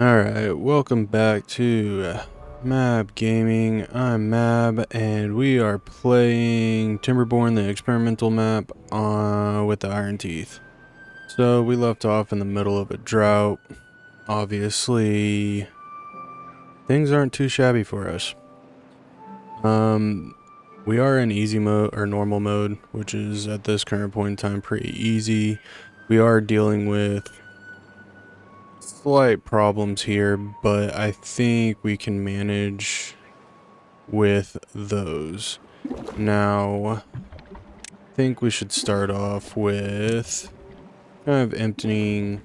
Alright, welcome back to MABGaming. I'm Mab, and we are playing Timberborn, the experimental map, with the Iron Teeth. So, we left off in the middle of a drought. Obviously, things aren't too shabby for us. We are in easy mode, or normal mode, which is, at this current point in time, pretty easy. We are dealing with slight problems here, but I think we can manage with those. Now, I think we should start off with kind of emptying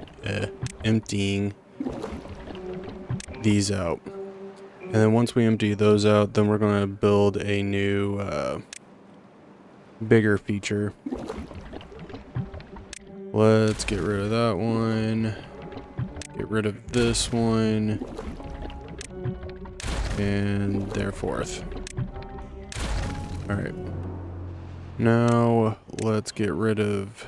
these out. And then once we empty those out, then we're going to build a new, bigger feature. Let's get rid of that one. Get rid of this one. And thereforth. Alright. Now, let's get rid of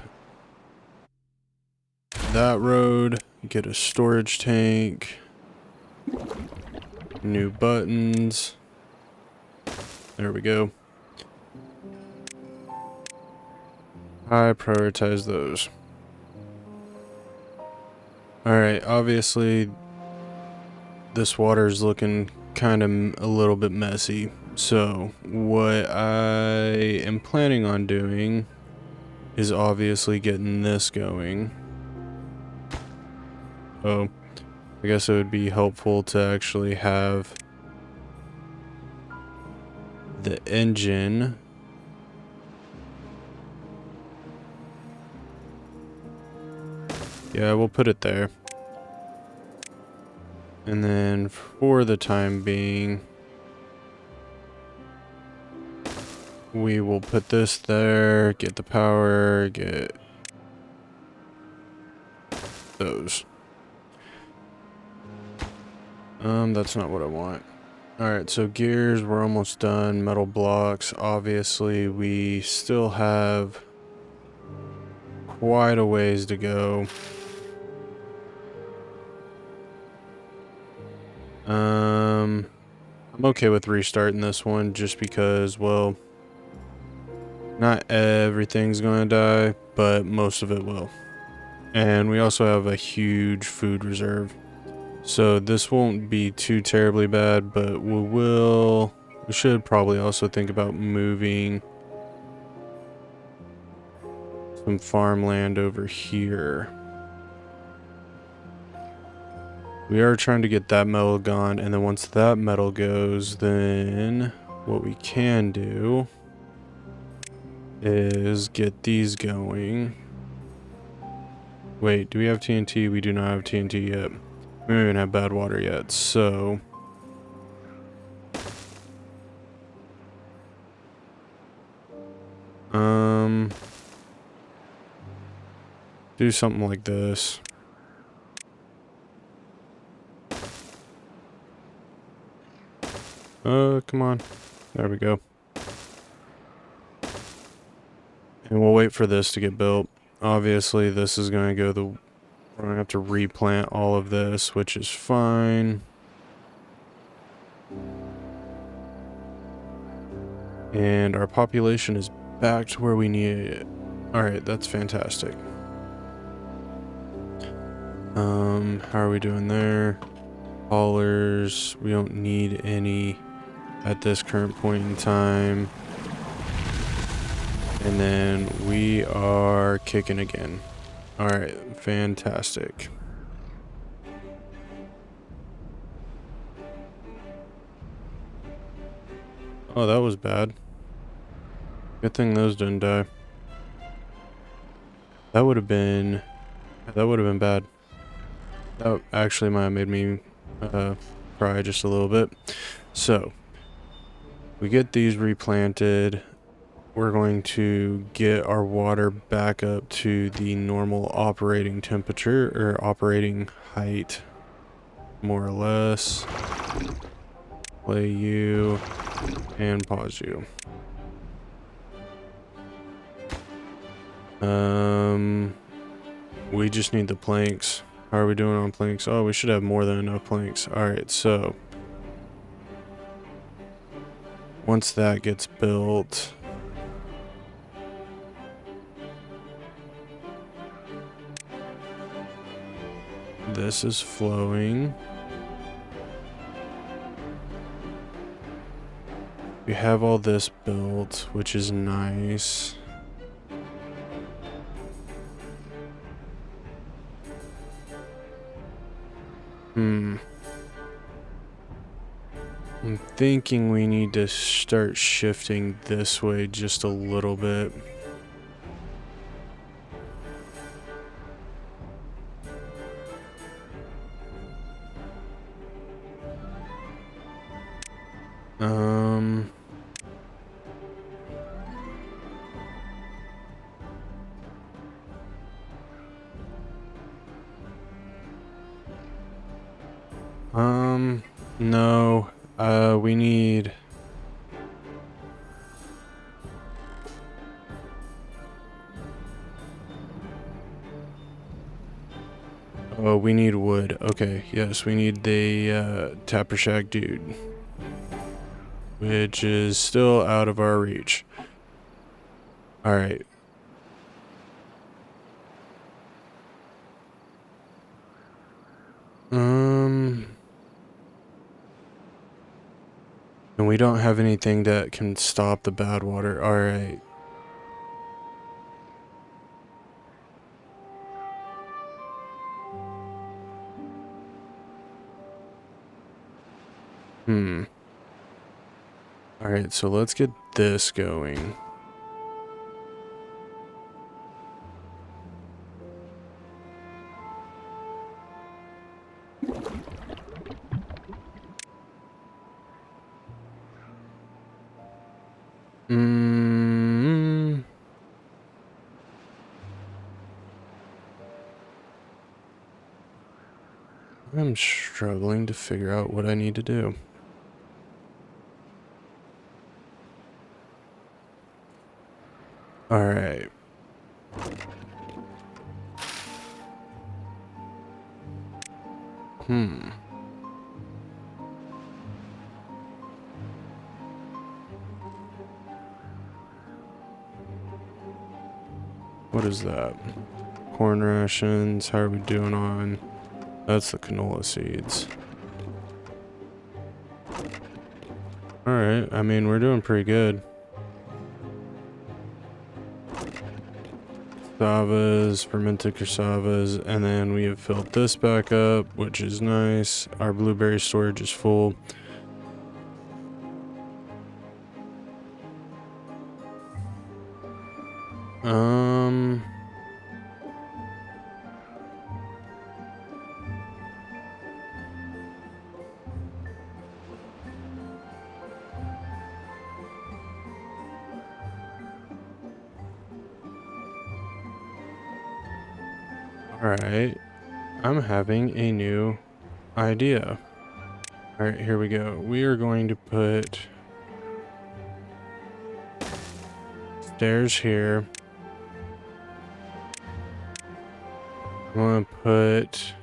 that road. Get a storage tank. New buttons. There we go. I prioritize those. Alright, obviously this water is looking kind of a little bit messy. So what I am planning on doing is obviously getting this going. Oh, I guess it would be helpful to actually have the engine we'll put it there. And then for the time being, we will put this there, get the power, get those. That's not what I want. Alright, so gears, we're almost done. Metal blocks, obviously we still have quite a ways to go. I'm okay with restarting this one just because, well, not everything's gonna die, but most of it will. And we also have a huge food reserve. So this won't be too terribly bad, but we should probably also think about moving some farmland over here. We are trying to get that metal gone, and then once that metal goes, then what we can do is get these going. Wait, do we have TNT? We do not have TNT yet. We don't even have bad water yet, so do something like this. Come on. There we go. And we'll wait for this to get built. Obviously, this is going to go we're going to have to replant all of this, which is fine. And our population is back to where we need it. Alright, that's fantastic. How are we doing there? Haulers, we don't need any at this current point in time. And then we are kicking again. Alright, fantastic. Oh, that was bad. Good thing those didn't die. That would have been bad. That actually might have made me cry just a little bit. So, we get these replanted. We're going to get our water back up to the normal operating temperature, or operating height, more or less. Play you, and pause you. We just need the planks. How are we doing on planks? Oh, we should have more than enough planks. Alright, so once that gets built, this is flowing. We have all this built, which is nice. I'm thinking we need to start shifting this way just a little bit. No, we need... Oh, we need wood. Okay, yes, we need the Tapper Shack dude, which is still out of our reach. Alright. And we don't have anything that can stop the bad water. Alright. Alright, so let's get this going. I'm struggling to figure out what I need to do. Alright. What is that? Corn rations. How are we doing on... That's the canola seeds. Alright, I mean, we're doing pretty good. Cassavas, fermented cassavas, and then we have filled this back up, which is nice. Our blueberry storage is full. Alright, I'm having a new idea. Alright, here we go. We are going to put stairs here. I'm going to put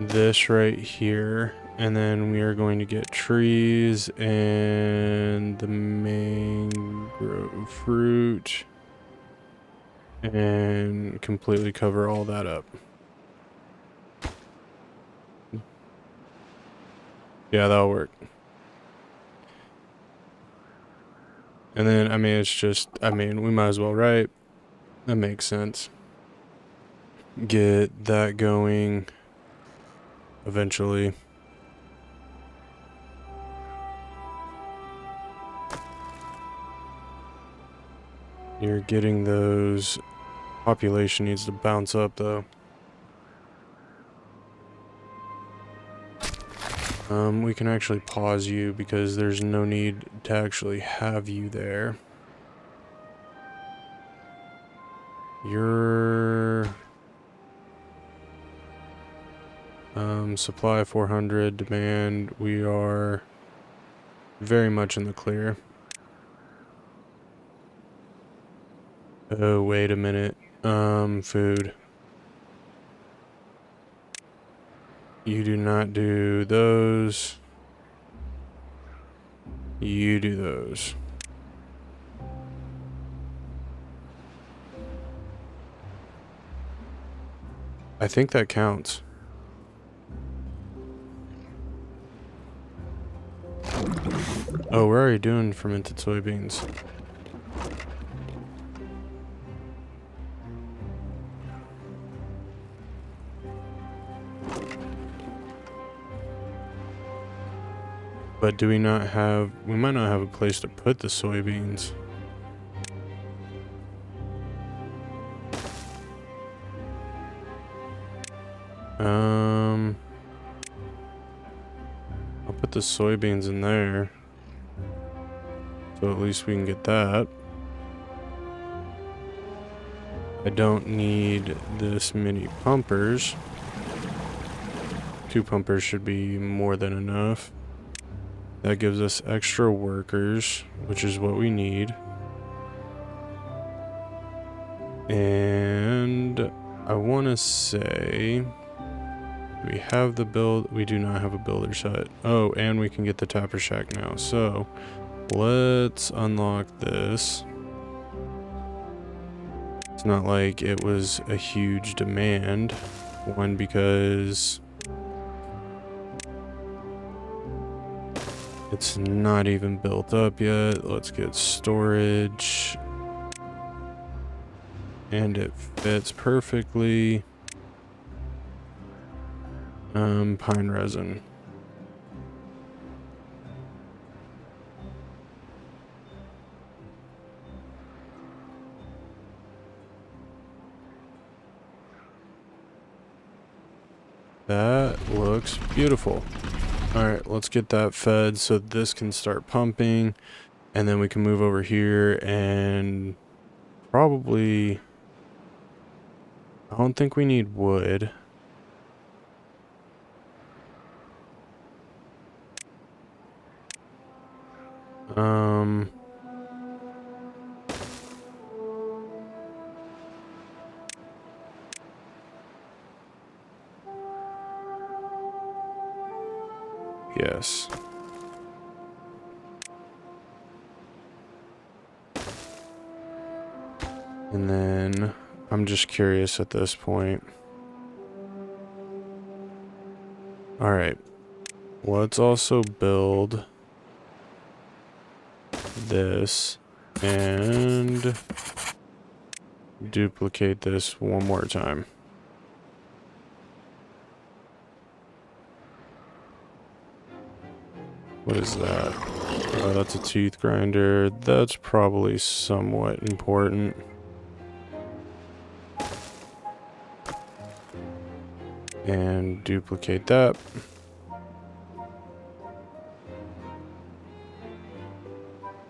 this right here. And then we are going to get trees and the mangrove fruit. And completely cover all that up. Yeah, that'll work. And then, I mean, it's just, I mean, we might as well, right? That makes sense. Get that going eventually. You're getting those. Population needs to bounce up though. We can actually pause you because there's no need to actually have you there. Your supply 400, demand, we are very much in the clear. Oh, wait a minute. Food. You do not do those. You do those. I think that counts. Oh, we're already doing fermented soybeans. But do we not have... We might not have a place to put the soybeans. I'll put the soybeans in there. So at least we can get that. I don't need this many pumpers. 2 pumpers should be more than enough. That gives us extra workers, which is what we need. And I want to say, do we have the build? We do not have a builder's hut. Oh, and we can get the tapper shack now. So let's unlock this. It's not like it was a huge demand. One, because it's not even built up yet. Let's get storage. And it fits perfectly. Pine resin. That looks beautiful. Alright, let's get that fed so this can start pumping. And then we can move over here and probably... I don't think we need wood. Yes. And then I'm just curious at this point. All right. Let's also build this and duplicate this one more time. What is that? Oh, that's a teeth grinder. That's probably somewhat important. And duplicate that.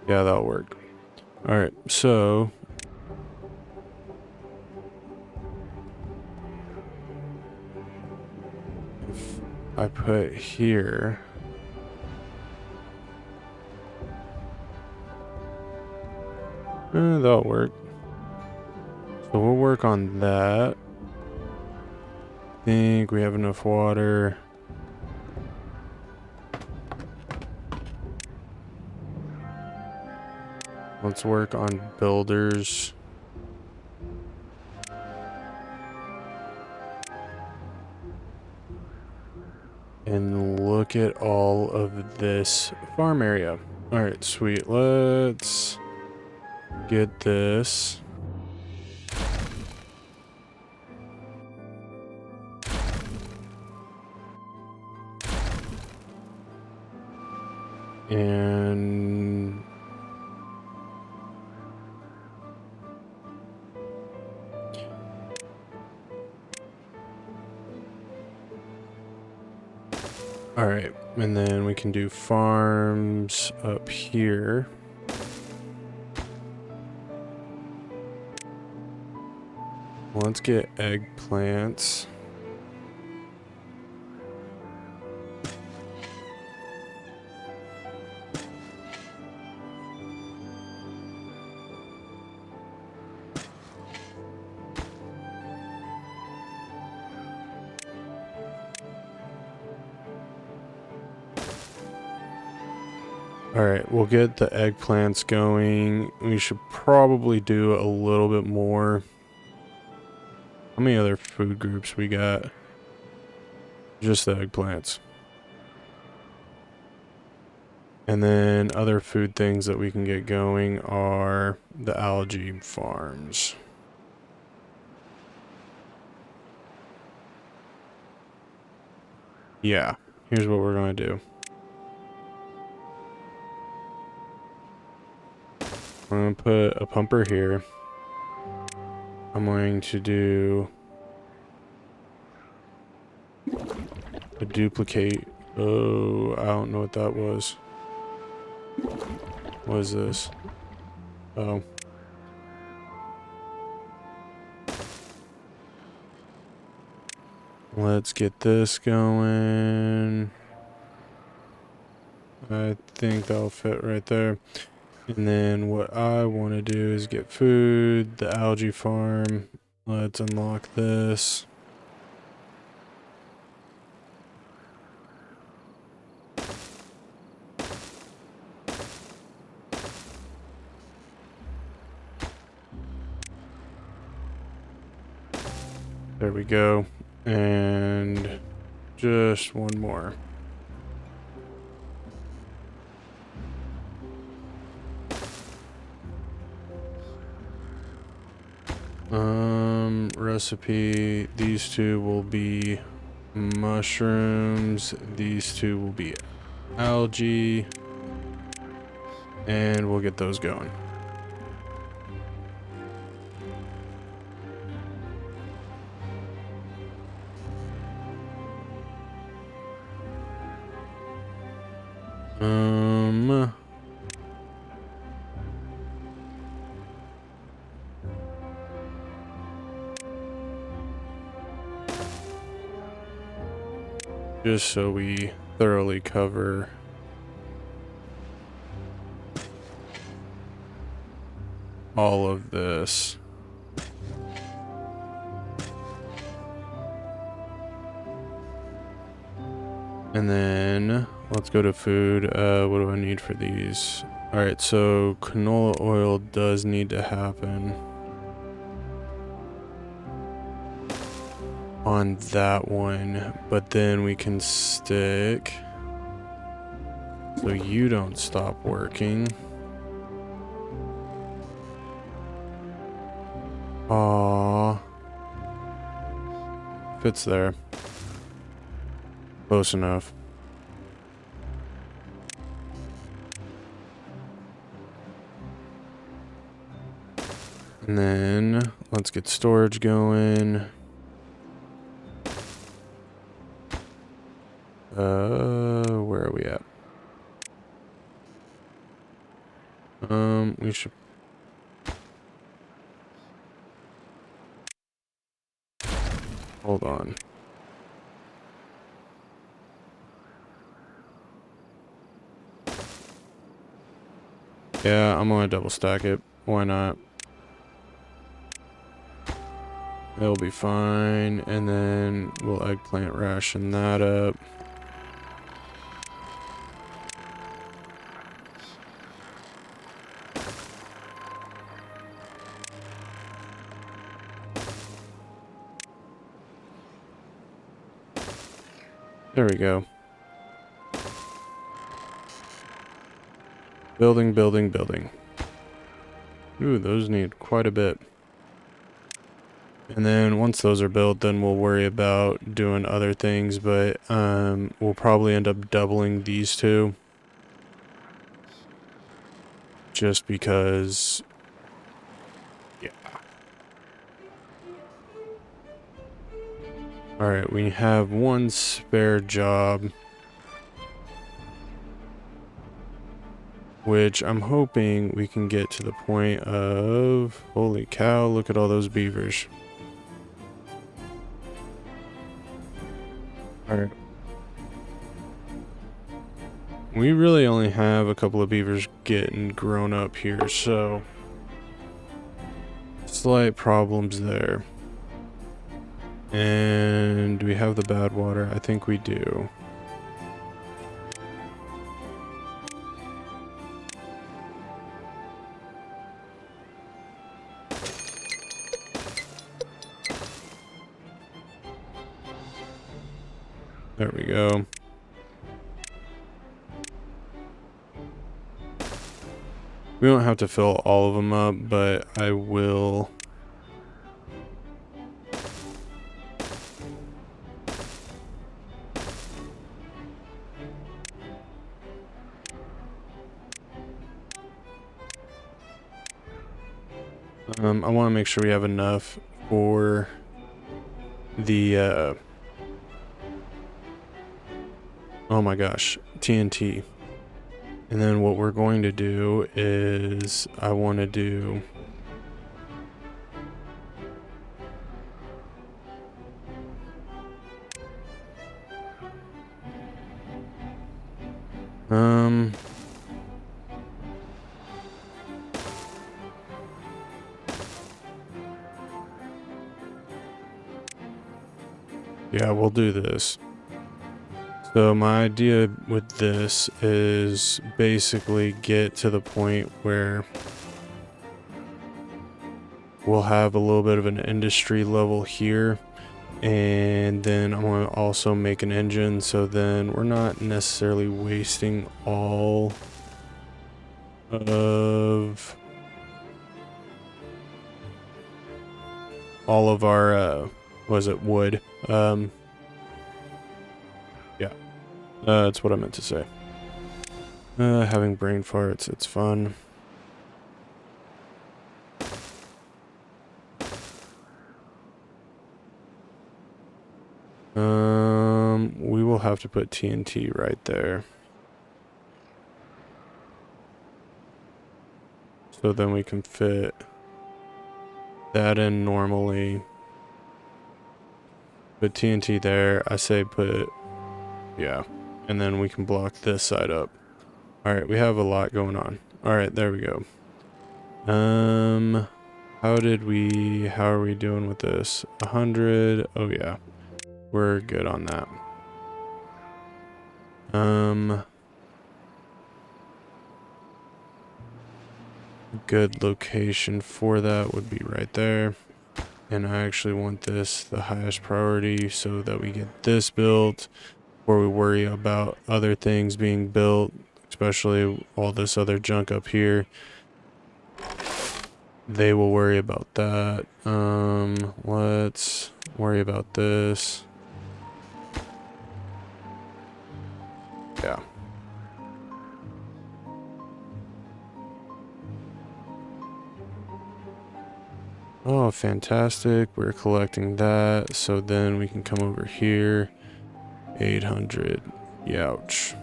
Yeah, that'll work. Alright, so... if I put here... that'll work. So we'll work on that. I think we have enough water. Let's work on builders. And look at all of this farm area. Alright, sweet. Let's get this. And all right, and then we can do farms up here. Let's get eggplants. Alright, we'll get the eggplants going. We should probably do a little bit more. How many other food groups we got? Just the eggplants. And then other food things that we can get going are the algae farms. Yeah, here's what we're going to do. I'm going to put a pumper here. I'm going to do a duplicate. Oh, I don't know what that was. What is this? Oh. Let's get this going. I think that'll fit right there. And then what I want to do is get food, the algae farm. Let's unlock this. There we go. And just one more. Recipe, these two will be mushrooms, these two will be algae, and we'll get those going. Just so we thoroughly cover all of this. And then let's go to food. What do I need for these? All right, so canola oil does need to happen on that one, but then we can stick so you don't stop working. Aww. Fits there. Close enough. And then let's get storage going. Where are we at? We should... Hold on. Yeah, I'm gonna double stack it. Why not? It'll be fine. And then we'll eggplant ration that up. There we go. Building, building, building. Ooh, those need quite a bit. And then once those are built, then we'll worry about doing other things, but we'll probably end up doubling these two. Just because... yeah. Alright, we have one spare job, which I'm hoping we can get to the point of... holy cow, look at all those beavers. Alright. We really only have a couple of beavers getting grown up here, so... slight problems there. And do we have the bad water? I think we do. There we go. We don't have to fill all of them up, but I will. I want to make sure we have enough for the, oh my gosh, TNT. And then what we're going to do is I want to do yeah, we'll do this. So my idea with this is basically get to the point where we'll have a little bit of an industry level here, and then I want to also make an engine, so then we're not necessarily wasting all of our was it wood? Yeah, that's what I meant to say. Having brain farts, it's fun. We will have to put TNT right there. So then we can fit that in normally. Put TNT there. I say put, yeah. And then we can block this side up. Alright, we have a lot going on. Alright, there we go. How are we doing with this? 100. Oh yeah. We're good on that. Good location for that would be right there. And I actually want this the highest priority so that we get this built before we worry about other things being built, especially all this other junk up here. They will worry about that. Let's worry about this. Yeah. Oh, fantastic. We're collecting that. So then we can come over here. 800. Youch.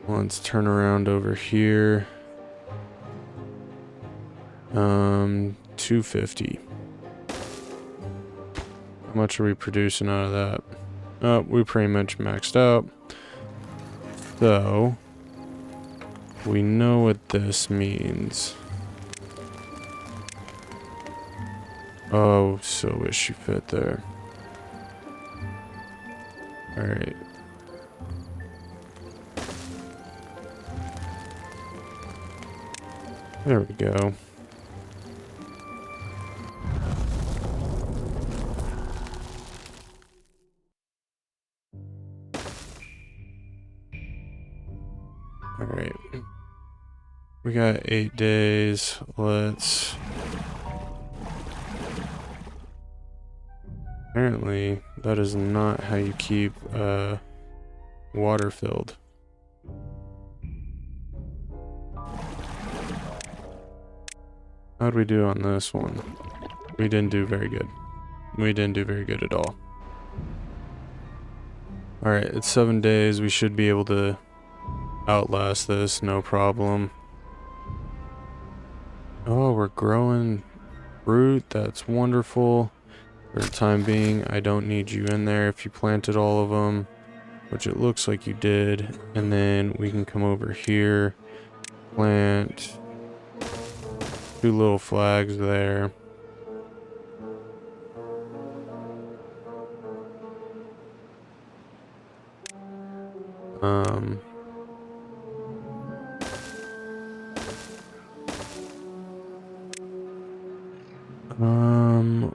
Let's turn around over here. 250. How much are we producing out of that? Oh, we pretty much maxed out. So we know what this means. Oh, so wish you fit there. Alright. There we go. Alright. We got 8 days. Let's... Apparently, that is not how you keep water filled. How'd we do on this one? We didn't do very good. We didn't do very good at all. Alright, it's 7 days. We should be able to outlast this, no problem. Oh, we're growing fruit. That's wonderful. For the time being, I don't need you in there if you planted all of them, which it looks like you did. And then we can come over here, plant 2 little flags there.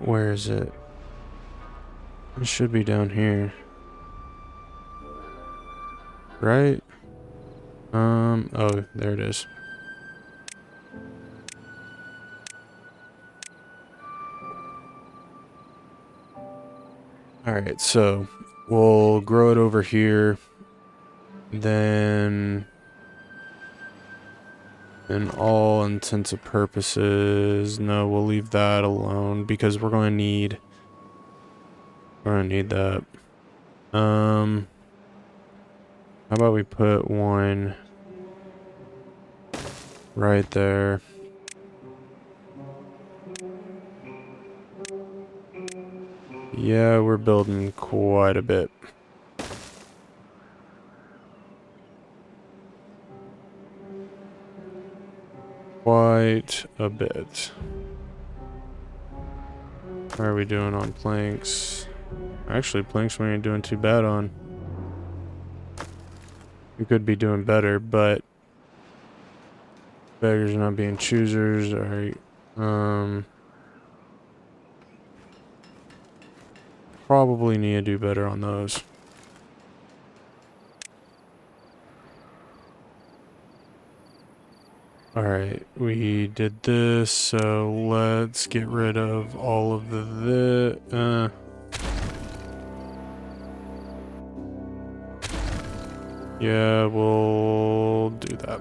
Where is it? It should be down here. Right? Oh, there it is. Alright, so we'll grow it over here. Then, in all intents and purposes, no, we'll leave that alone because we're going to need that. How about we put one right there? Yeah, we're building quite a bit. Quite a bit. How are we doing on planks? Actually, planks we ain't doing too bad on. We could be doing better, but beggars not being choosers. Alright. Probably need to do better on those. Alright, we did this, so let's get rid of all of the yeah, we'll do that.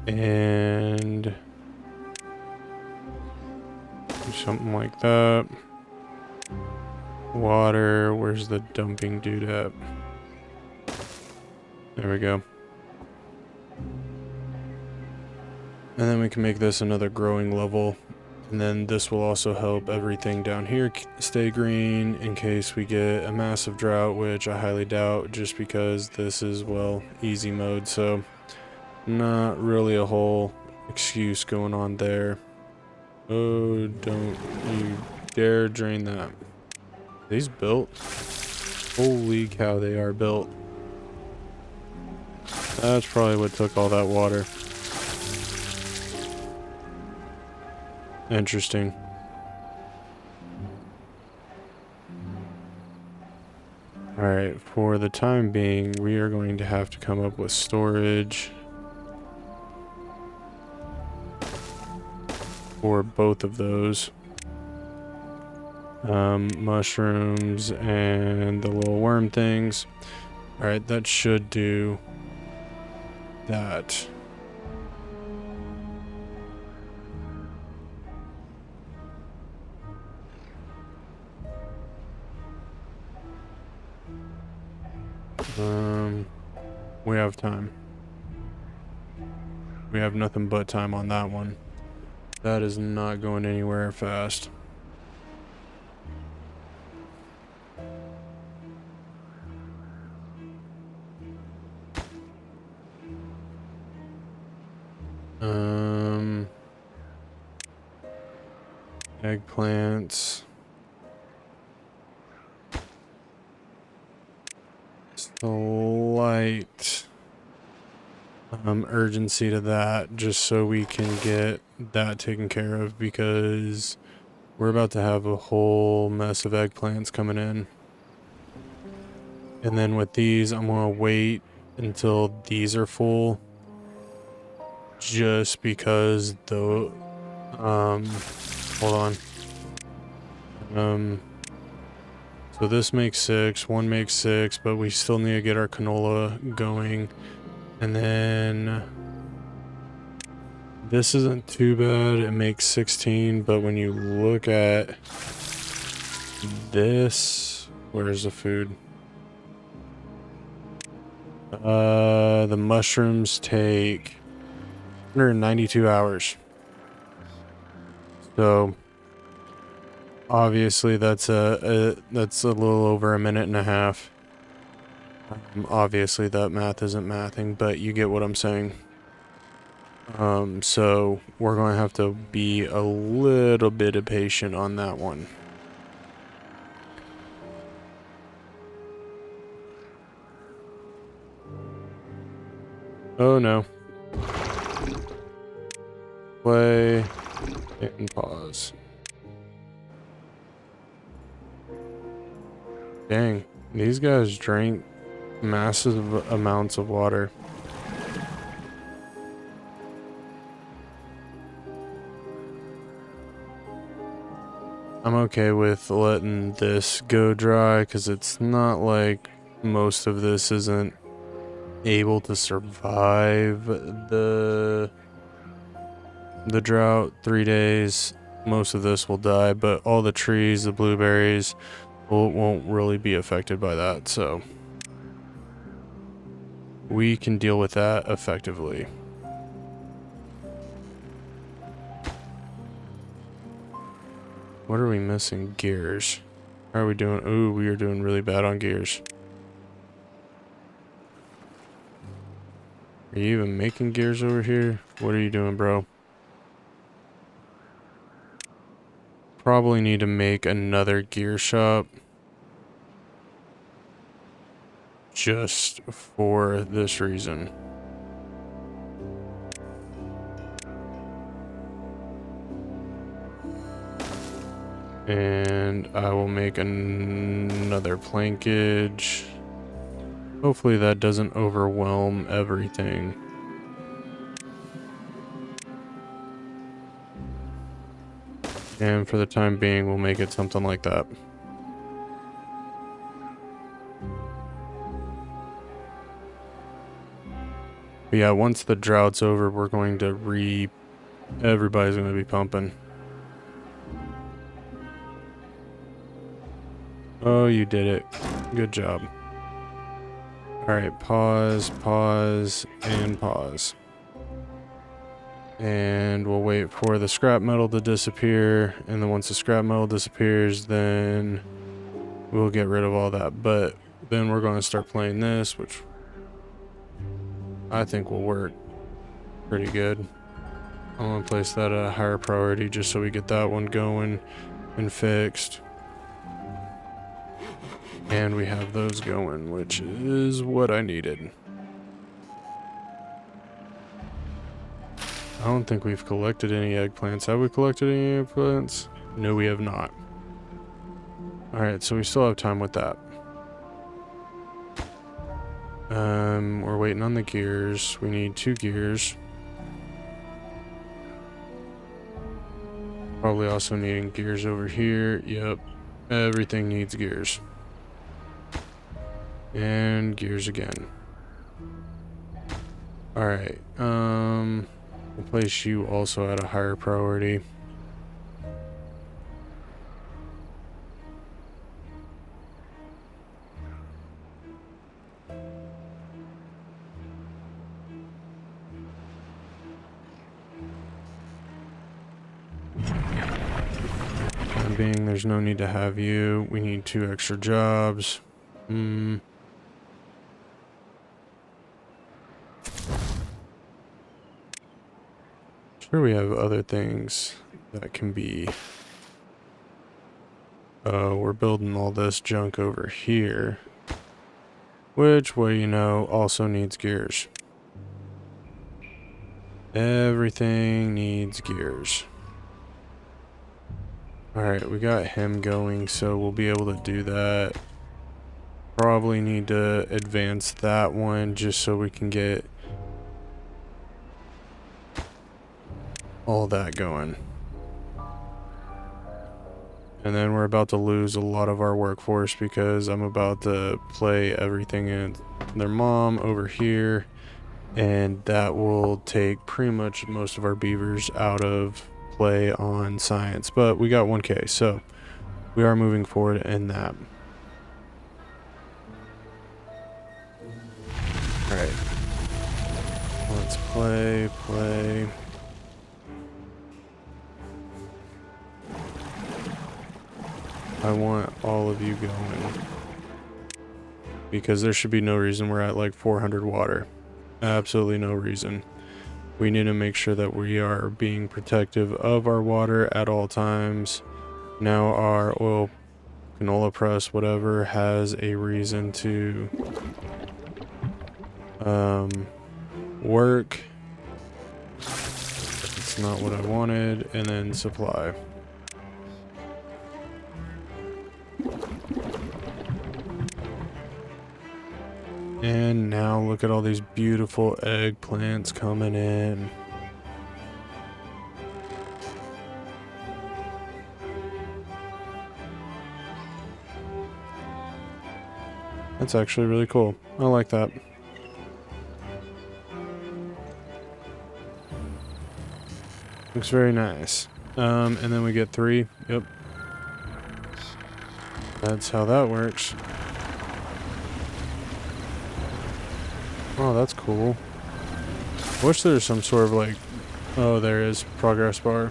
And do something like that. Water, where's the dumping dude at? There we go. And then we can make this another growing level. And then this will also help everything down here stay green in case we get a massive drought, which I highly doubt just because this is, well, easy mode. So not really a whole excuse going on there. Oh, don't you dare drain that. These built? Holy cow, they are built. That's probably what took all that water. Interesting. Alright, for the time being, we are going to have to come up with storage for both of those. Mushrooms and the little worm things. Alright, that should do that. We have time. We have nothing but time on that one. That is not going anywhere fast. Eggplants. Slight urgency to that, just so we can get that taken care of, because we're about to have a whole mess of eggplants coming in. And then with these, I'm gonna wait until these are full, just because the hold on. So this makes 6, one makes 6, but we still need to get our canola going. And then this isn't too bad, it makes 16, but when you look at this, where's the food? The mushrooms take 192 hours. So obviously that's a little over a minute and a half. Obviously that math isn't mathing, but you get what I'm saying. So we're going to have to be a little bit patient on that one. Oh no. Play and pause. Dang, these guys drank massive amounts of water. I'm okay with letting this go dry because it's not like most of this isn't able to survive the drought. 3 days, most of this will die, but all the trees, the blueberries, won't really be affected by that, so we can deal with that effectively. What are we missing? Gears. How are we doing? Ooh, we are doing really bad on gears. Are you even making gears over here? What are you doing, bro? Probably need to make another gear shop. Just for this reason. And I will make another plankage. Hopefully that doesn't overwhelm everything. And for the time being, we'll make it something like that. But yeah, once the drought's over, we're going to everybody's going to be pumping. Oh, you did it. Good job. Alright, pause, and pause. And we'll wait for the scrap metal to disappear. And then once the scrap metal disappears, then we'll get rid of all that. But then we're going to start playing this, which I think will work pretty good. I'm going to place that at a higher priority just so we get that one going and fixed. And we have those going, which is what I needed. I don't think we've collected any eggplants. Have we collected any eggplants? No, we have not. Alright, so we still have time with that. We're waiting on the gears. We need 2 gears. Probably also needing gears over here. Yep. Everything needs gears. And gears again. Alright. We'll place you also at a higher priority. Being there's no need to have you. We need 2 extra jobs. Sure, we have other things that can be. Oh, we're building all this junk over here, which, well, you know, also needs gears. Everything needs gears. Alright, we got him going, so we'll be able to do that. Probably need to advance that one just so we can get all that going. And then we're about to lose a lot of our workforce because I'm about to play everything in their mom over here. And that will take pretty much most of our beavers out of play on science, but we got 1K, so we are moving forward in that. Alright. Let's play. I want all of you going. Because there should be no reason we're at like 400 water. Absolutely no reason. We need to make sure that we are being protective of our water at all times. Now our oil canola press, whatever, has a reason to work. It's not what I wanted. And then supply. And now look at all these beautiful eggplants coming in. That's actually really cool. I like that. Looks very nice. And then we get 3. Yep. That's how that works. Oh, that's cool. Wish there was some sort of like... Oh, there is. Progress bar.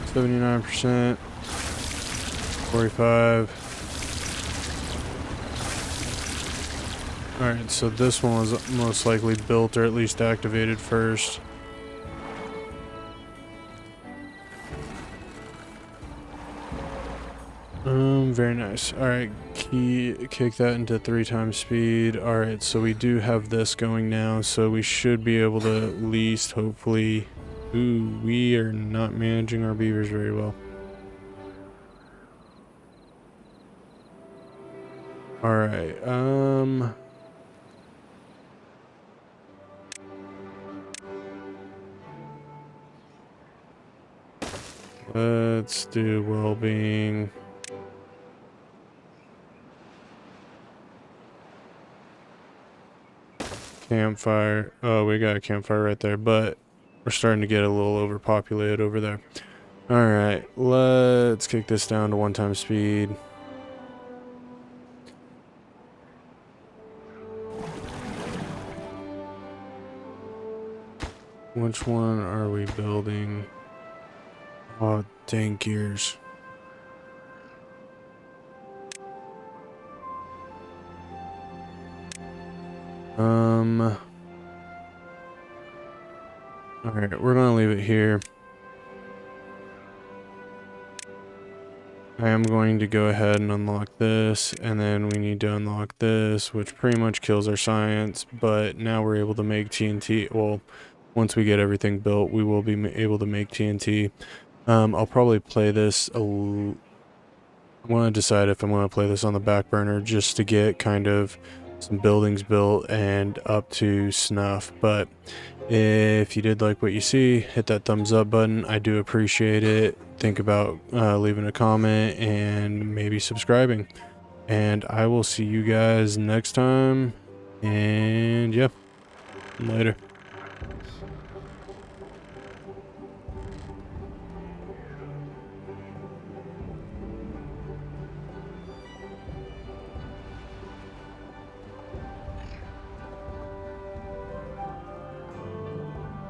79%. 45. Alright, so this one was most likely built or at least activated first. Very nice. Alright, kick that into 3 times speed. Alright, so we do have this going now, so we should be able to at least, hopefully... Ooh, we are not managing our beavers very well. Alright, let's do well-being. Campfire. Oh, we got a campfire right there, but we're starting to get a little overpopulated over there. Alright, let's kick this down to 1 time speed. Which one are we building? Oh, dang gears. Alright, we're gonna leave it here. I am going to go ahead and unlock this, and then we need to unlock this, which pretty much kills our science, but now we're able to make TNT. Well, once we get everything built, we will be able to make TNT. I'll probably play this I want to decide if I'm going to play this on the back burner just to get kind of some buildings built and up to snuff. But if you did like what you see, hit that thumbs up button. I do appreciate it. Think about leaving a comment and maybe subscribing. And I will see you guys next time. And yeah, later.